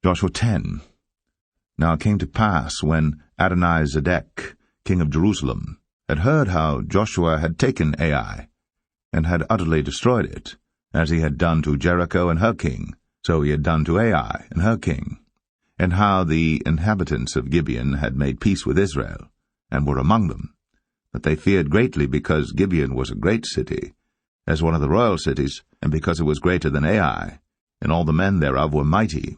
Joshua 10. Now it came to pass, when Adonizedek, king of Jerusalem, had heard how Joshua had taken Ai, and had utterly destroyed it, as he had done to Jericho and her king, so he had done to Ai and her king, and how the inhabitants of Gibeon had made peace with Israel, and were among them, that they feared greatly, because Gibeon was a great city, as one of the royal cities, and because it was greater than Ai, and all the men thereof were mighty.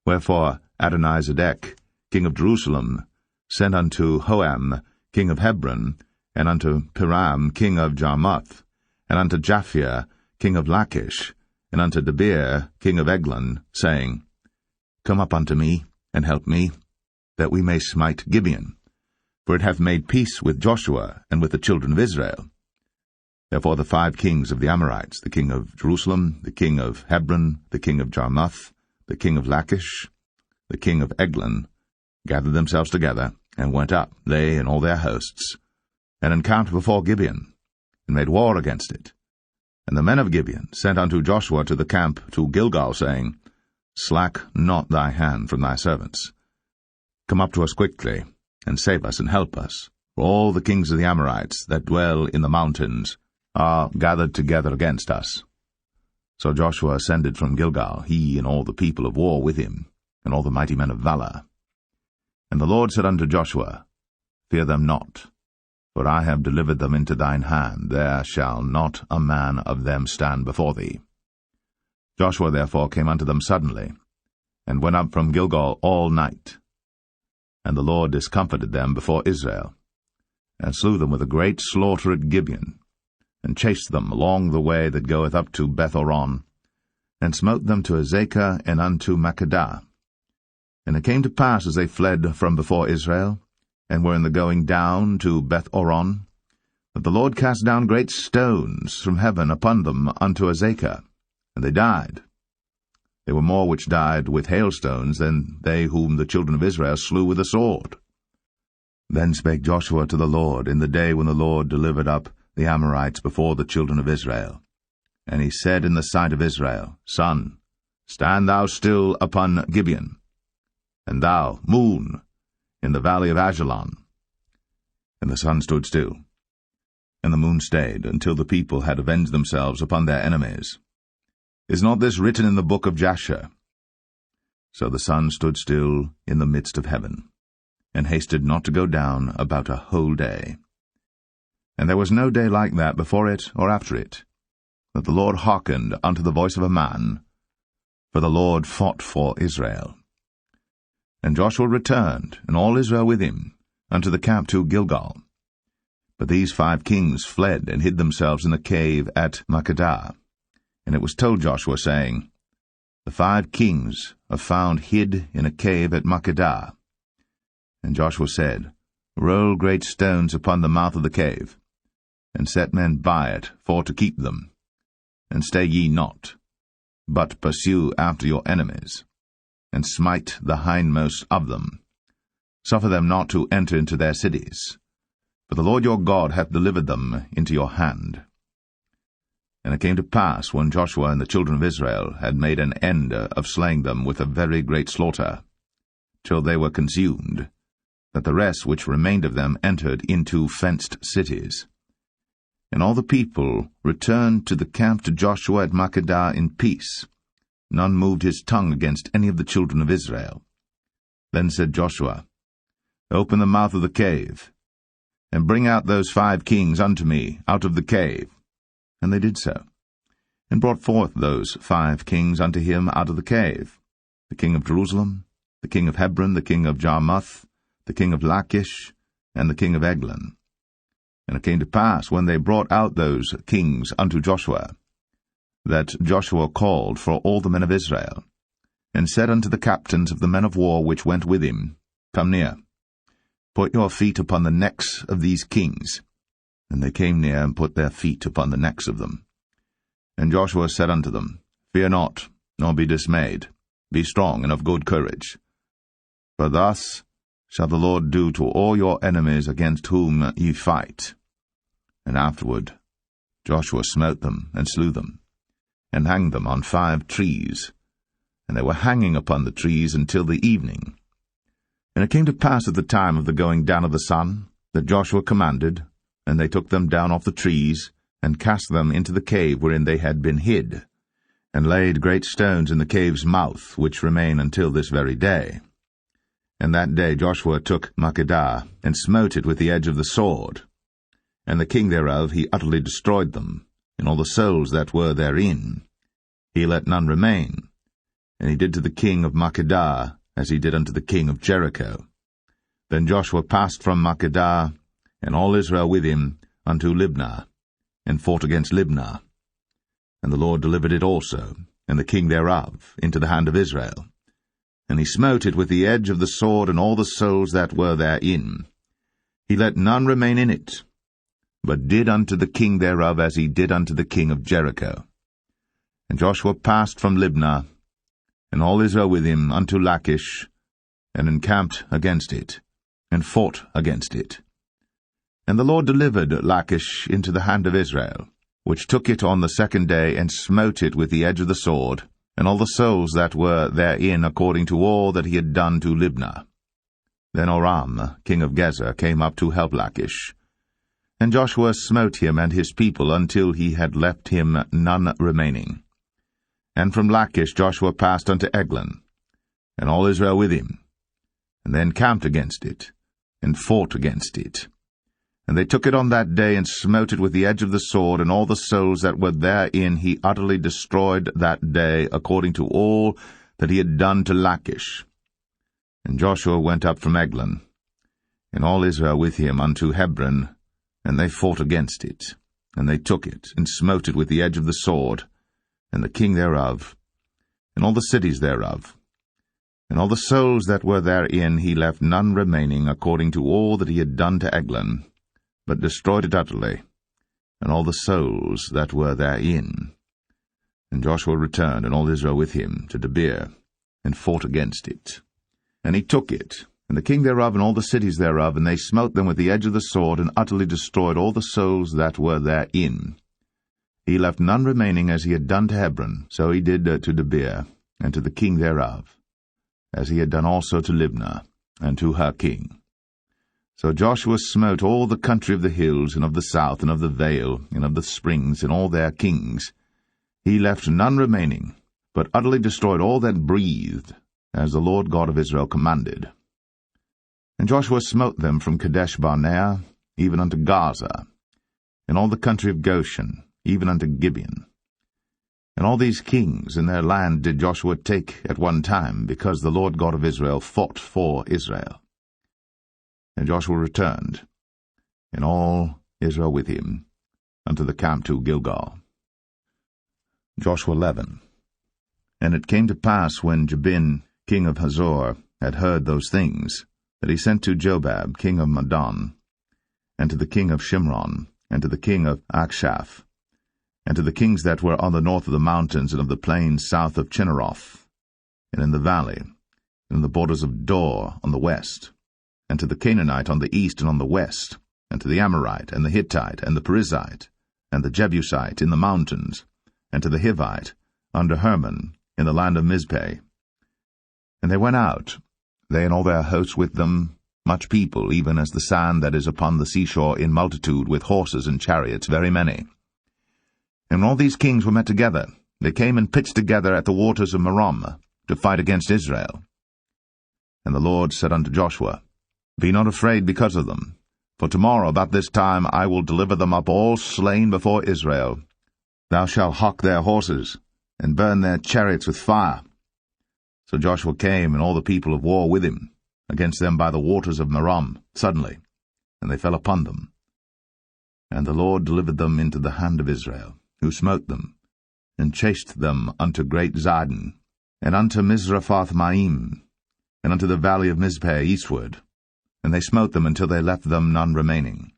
Wherefore Adonizedek, king of Jerusalem, sent unto Hoam, king of Hebron, and unto Piram, king of Jarmuth, and unto Japhia, king of Lachish, and unto Debir, king of Eglon, saying, Come up unto me, and help me, that we may smite Gibeon, for it hath made peace with Joshua and with the children of Israel. Therefore the 5 kings of the Amorites, the king of Jerusalem, the king of Hebron, the king of Jarmuth, the king of Lachish, the king of Eglon, gathered themselves together, and went up, they and all their hosts, and encamped before Gibeon, and made war against it. And the men of Gibeon sent unto Joshua to the camp to Gilgal, saying, Slack not thy hand from thy servants. Come up to us quickly, and save us and help us, for all the kings of the Amorites that dwell in the mountains are gathered together against us. So Joshua ascended from Gilgal, he and all the people of war with him, and all the mighty men of valor. And the Lord said unto Joshua, Fear them not, for I have delivered them into thine hand. There shall not a man of them stand before thee. Joshua therefore came unto them suddenly, and went up from Gilgal all night. And the Lord discomfited them before Israel, and slew them with a great slaughter at Gibeon, and chased them along the way that goeth up to Beth-horon, and smote them to Azekah and unto Makkedah. And it came to pass, as they fled from before Israel, and were in the going down to Beth-horon, that the Lord cast down great stones from heaven upon them unto Azekah, and they died. There were more which died with hailstones than they whom the children of Israel slew with the sword. Then spake Joshua to the Lord in the day when the Lord delivered up the Amorites before the children of Israel. And he said in the sight of Israel, Sun, stand thou still upon Gibeon, and thou, moon, in the valley of Ajalon. And the sun stood still, and the moon stayed, until the people had avenged themselves upon their enemies. Is not this written in the book of Jasher? So the sun stood still in the midst of heaven, and hasted not to go down about a whole day. And there was no day like that before it or after it, that the Lord hearkened unto the voice of a man, for the Lord fought for Israel. And Joshua returned, and all Israel with him, unto the camp to Gilgal. But these 5 kings fled, and hid themselves in the cave at Makkedah. And it was told Joshua, saying, The 5 kings are found hid in a cave at Makkedah. And Joshua said, Roll great stones upon the mouth of the cave, and set men by it for to keep them. And stay ye not, but pursue after your enemies, and smite the hindmost of them. Suffer them not to enter into their cities, for the Lord your God hath delivered them into your hand. And it came to pass, when Joshua and the children of Israel had made an end of slaying them with a very great slaughter, till they were consumed, that the rest which remained of them entered into fenced cities. And all the people returned to the camp to Joshua at Makkedah in peace. None moved his tongue against any of the children of Israel. Then said Joshua, Open the mouth of the cave, and bring out those 5 kings unto me out of the cave. And they did so, and brought forth those 5 kings unto him out of the cave, the king of Jerusalem, the king of Hebron, the king of Jarmuth, the king of Lachish, and the king of Eglon. And it came to pass, when they brought out those kings unto Joshua, that Joshua called for all the men of Israel, and said unto the captains of the men of war which went with him, Come near, put your feet upon the necks of these kings. And they came near, and put their feet upon the necks of them. And Joshua said unto them, Fear not, nor be dismayed. Be strong and of good courage. For thus shall the Lord do to all your enemies against whom ye fight. And afterward Joshua smote them, and slew them, and hanged them on 5 trees, and they were hanging upon the trees until the evening. And it came to pass at the time of the going down of the sun, that Joshua commanded, and they took them down off the trees, and cast them into the cave wherein they had been hid, and laid great stones in the cave's mouth, which remain until this very day. And that day Joshua took Makkedah, and smote it with the edge of the sword. And the king thereof he utterly destroyed them, and all the souls that were therein. He let none remain. And he did to the king of Makkedah as he did unto the king of Jericho. Then Joshua passed from Makkedah, and all Israel with him, unto Libnah, and fought against Libnah. And the Lord delivered it also, and the king thereof, into the hand of Israel. And he smote it with the edge of the sword, and all the souls that were therein. He let none remain in it, but did unto the king thereof as he did unto the king of Jericho. And Joshua passed from Libnah, and all Israel with him, unto Lachish, and encamped against it, and fought against it. And the Lord delivered Lachish into the hand of Israel, which took it on the second day, and smote it with the edge of the sword, and all the souls that were therein, according to all that he had done to Libnah. Then Oram, king of Gezer, came up to help Lachish. And Joshua smote him and his people until he had left him none remaining. And from Lachish Joshua passed unto Eglon, and all Israel with him, and they encamped against it, and fought against it. And they took it on that day, and smote it with the edge of the sword, and all the souls that were therein he utterly destroyed that day, according to all that he had done to Lachish. And Joshua went up from Eglon, and all Israel with him, unto Hebron, and they fought against it. And they took it, and smote it with the edge of the sword, and the king thereof, and all the cities thereof. And all the souls that were therein he left none remaining, according to all that he had done to Eglon, but destroyed it utterly, and all the souls that were therein. And Joshua returned, and all Israel with him, to Debir, and fought against it. And he took it, and the king thereof, and all the cities thereof, and they smote them with the edge of the sword, and utterly destroyed all the souls that were therein. He left none remaining, as he had done to Hebron, so he did to Debir, and to the king thereof, as he had done also to Libnah, and to her king. So Joshua smote all the country of the hills, and of the south, and of the vale, and of the springs, and all their kings. He left none remaining, but utterly destroyed all that breathed, as the Lord God of Israel commanded. And Joshua smote them from Kadesh-barnea, even unto Gaza, and all the country of Goshen, even unto Gibeon. And all these kings in their land did Joshua take at one time, because the Lord God of Israel fought for Israel. And Joshua returned, and all Israel with him, unto the camp to Gilgal. Joshua 11. And it came to pass, when Jabin, king of Hazor, had heard those things, that he sent to Jobab, king of Madon, and to the king of Shimron, and to the king of Akshaph, and to the kings that were on the north of the mountains, and of the plains south of Chinneroth, and in the valley, and in the borders of Dor on the west, and to the Canaanite on the east and on the west, and to the Amorite, and the Hittite, and the Perizzite, and the Jebusite in the mountains, and to the Hivite, under Hermon, in the land of Mizpeh. And they went out, they and all their hosts with them, much people, even as the sand that is upon the seashore in multitude, with horses and chariots very many. And when all these kings were met together, they came and pitched together at the waters of Merom, to fight against Israel. And the Lord said unto Joshua, Be not afraid because of them, for tomorrow about this time I will deliver them up all slain before Israel. Thou shalt hock their horses, and burn their chariots with fire. So Joshua came, and all the people of war with him, against them by the waters of Merom, suddenly, and they fell upon them. And the Lord delivered them into the hand of Israel, who smote them, and chased them unto great Zidon, and unto Mizraphoth-maim, and unto the valley of Mizpeh eastward, and they smote them until they left them none remaining.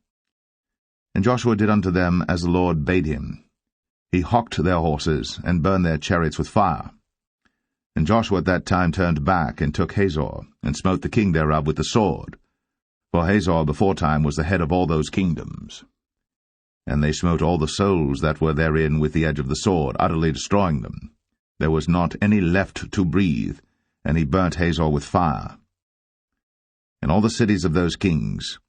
And Joshua did unto them as the Lord bade him. He hocked their horses, and burned their chariots with fire. And Joshua at that time turned back, and took Hazor, and smote the king thereof with the sword. For Hazor beforetime was the head of all those kingdoms. And they smote all the souls that were therein with the edge of the sword, utterly destroying them, there was not any left to breathe, and he burnt Hazor with fire. And all the cities of those kings,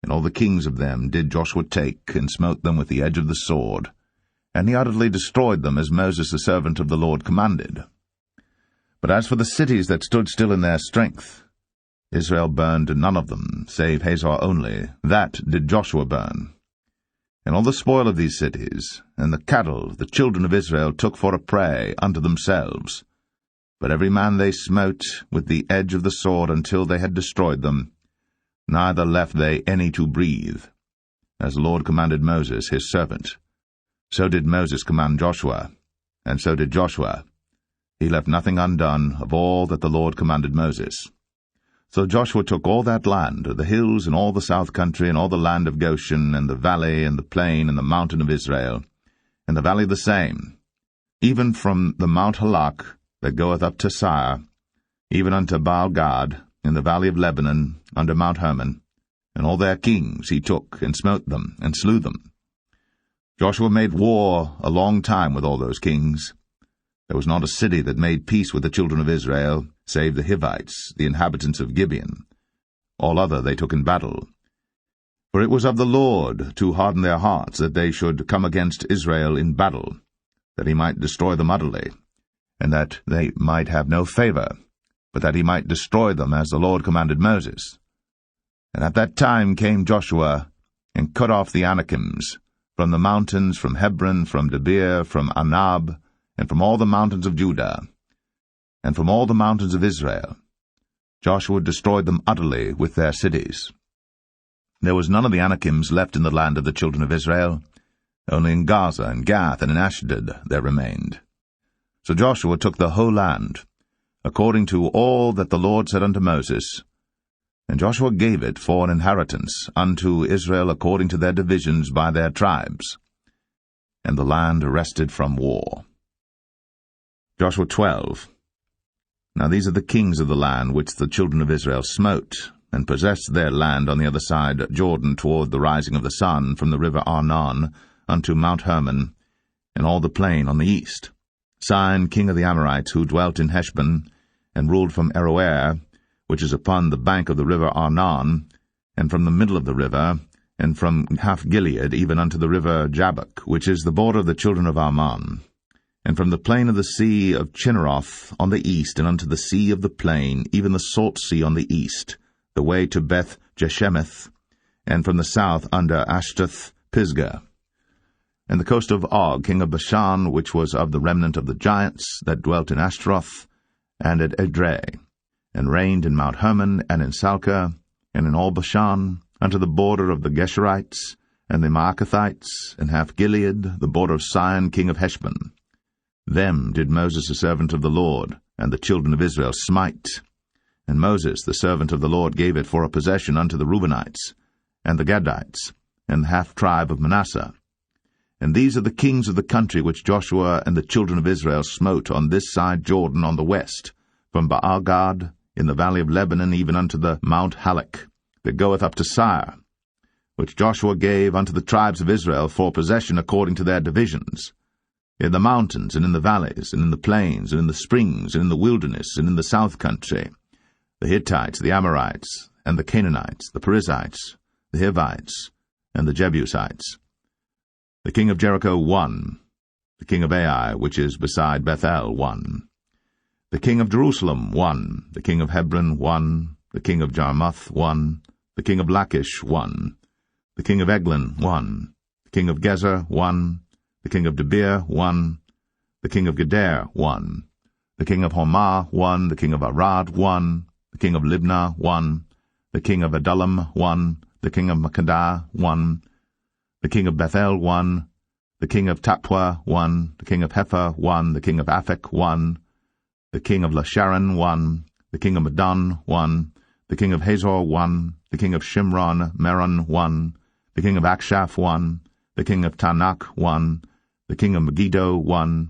and all the kings of them did Joshua take, and smote them with the edge of the sword, and he utterly destroyed them, as Moses the servant of the Lord commanded. But as for the cities that stood still in their strength, Israel burned none of them, save Hazor only. That did Joshua burn. And all the spoil of these cities, and the cattle, the children of Israel took for a prey unto themselves. But every man they smote with the edge of the sword until they had destroyed them, neither left they any to breathe, as the Lord commanded Moses his servant. So did Moses command Joshua, and so did Joshua. He left nothing undone of all that the Lord commanded Moses. So Joshua took all that land, the hills, and all the south country, and all the land of Goshen, and the valley, and the plain, and the mountain of Israel, and the valley the same, even from the Mount Halak that goeth up to Sire, even unto Baal-gad, in the valley of Lebanon, under Mount Hermon, and all their kings he took, and smote them, and slew them. Joshua made war a long time with all those kings. There was not a city that made peace with the children of Israel, save the Hivites, the inhabitants of Gibeon. All other they took in battle. For it was of the Lord to harden their hearts, that they should come against Israel in battle, that he might destroy them utterly, and that they might have no favor, but that he might destroy them, as the Lord commanded Moses. And at that time came Joshua, and cut off the Anakims, from the mountains, from Hebron, from Debir, from Anab, and from all the mountains of Judah, and from all the mountains of Israel. Joshua destroyed them utterly with their cities. There was none of the Anakims left in the land of the children of Israel. Only in Gaza and Gath and in Ashdod there remained. So Joshua took the whole land, according to all that the Lord said unto Moses, and Joshua gave it for an inheritance unto Israel according to their divisions by their tribes. And the land rested from war. Joshua 12. Now these are the kings of the land which the children of Israel smote, and possessed their land on the other side Jordan toward the rising of the sun, from the river Arnon unto Mount Hermon, and all the plain on the east. Sihon king of the Amorites, who dwelt in Heshbon, and ruled from Aroer, which is upon the bank of the river Arnon, and from the middle of the river, and from half Gilead even unto the river Jabbok, which is the border of the children of Ammon, and from the plain of the sea of Chinneroth on the east, and unto the sea of the plain, even the salt sea on the east, the way to Beth Jeshemeth, and from the south under Ashtath Pisgah, and the coast of Og, king of Bashan, which was of the remnant of the giants that dwelt in Ashtaroth, and at Edrei, and reigned in Mount Hermon, and in Salcah, and in all Bashan, unto the border of the Geshurites, and the Maacathites, and half Gilead, the border of Sihon king of Heshbon. Them did Moses the servant of the Lord, and the children of Israel smite. And Moses the servant of the Lord gave it for a possession unto the Reubenites, and the Gadites, and the half-tribe of Manasseh. And these are the kings of the country which Joshua and the children of Israel smote on this side Jordan on the west, from Baal-gad in the valley of Lebanon even unto the Mount Halak, that goeth up to Sire, which Joshua gave unto the tribes of Israel for possession according to their divisions, in the mountains, and in the valleys, and in the plains, and in the springs, and in the wilderness, and in the south country, the Hittites, the Amorites, and the Canaanites, the Perizzites, the Hivites, and the Jebusites. The king of Jericho won, the king of Ai, which is beside Bethel, won. The king of Jerusalem won, the king of Hebron won, the king of Jarmuth won, the king of Lachish won, the king of Eglon won, the king of Gezer won, the king of Debir won, the king of Geder won, the king of Hormah won, the king of Arad won, the king of Libnah won, the king of Adullam won, the king of Makkedah won, the king of Bethel won, the king of Tappuah won, the king of Hepher won, the king of Aphek won, the king of Lasharon won, the king of Madon won, the king of Hazor won, the king of Shimron Meron won, the king of Akshaph won, the king of Tanakh won, the king of Megiddo won,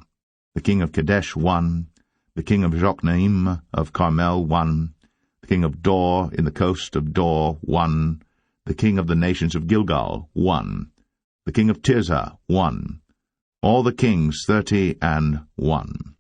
the king of Kadesh won, the king of Jokneam of Carmel won, the king of Dor in the coast of Dor won, the king of the nations of Gilgal won, the king of Tirzah won, all the kings 30 and 1.